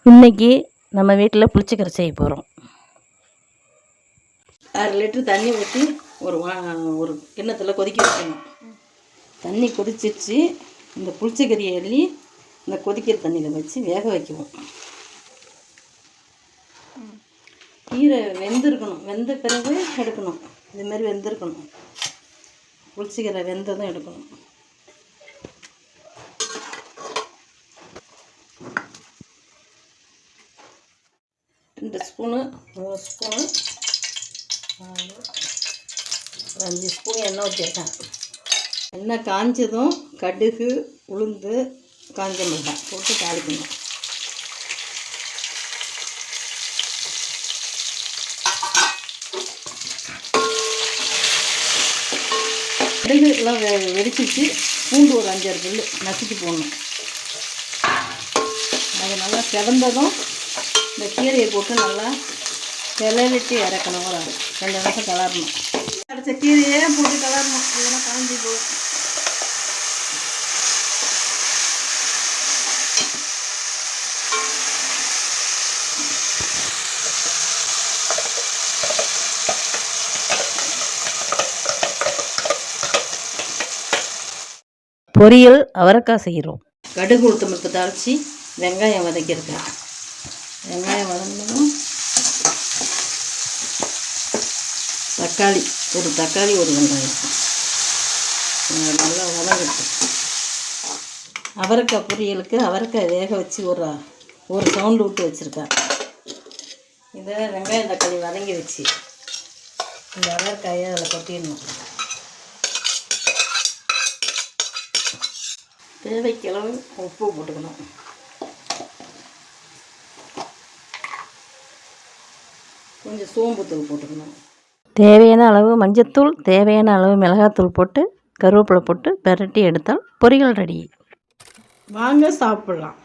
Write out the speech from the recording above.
இன்றைக்கி நம்ம வீட்டில் புளிச்சக்கீரை செய்ய போகிறோம். 6 லிட்டர் தண்ணி ஊற்றி ஒரு கிண்ணத்தில் கொதிக்க வைக்கணும். தண்ணி கொதிச்சிச்சு. இந்த புளிச்சக்கீரையை அள்ளி இந்த கொதிக்கிற தண்ணியில் வச்சு வேக வைக்கணும். கீரை வெந்திருக்கணும். வெந்த பிறகு எடுக்கணும். இதுமாரி வெந்திருக்கணும். புளிச்சக்கீரை வெந்ததும் எடுக்கணும். ரெண்டு ஸ்பூனு 3 ஸ்பூனு 5 ஸ்பூன் எண்ணெய் ஊற்றிருக்கேன். எண்ணெய் காஞ்சதும் கடுகு, உளுந்து, காஞ்ச மிளகாய் போட்டு தாளிக்கணும். கடுகு எல்லாம் வெடிச்சிச்சு. பூண்டு ஒரு 5-6 பல்லு நசுக்கி போடணும். அது நல்லா செவந்ததும் இந்த கீரையை போட்டு நல்லா கிளறிட்டு இறக்கணும். ஒரு 2 நிமிஷம் கிளறணும். அரைச்ச கீரையே போட்டு கிளறணும். இதெல்லாம் காஞ்சி போகும். பொரியல் அவரைக்காய் செய்கிறோம். கடுகு உளுத்தம்பருப்பு தாளித்து வெங்காயம் வதக்கியிருக்கேன். வெங்காயம் வதங்கணும். தக்காளி ஒரு வெங்காயம் நல்லா வதங்கட்டும். அவரைக்காய் பொரியலுக்கு அவரைக்காய் வேக வச்சு ஒரு சவுண்டு விட்டு வச்சுருக்கேன். இதை வெங்காயம் தக்காளி வதங்கி வச்சு இந்த அவரைக்காயை அதில் கொட்டிடணும். தேவைக்களவு உப்பு போட்டுக்கணும். கொஞ்சம் சோம்புத்தூள் போட்டுக்கணும். தேவையான அளவு மஞ்சத்தூள், தேவையான அளவு மிளகாத்தூள் போட்டு கருவேப்பிலை போட்டு பெரட்டி எடுத்தால் பொரியல் ரெடி. வாங்க சாப்பிட்லாம்.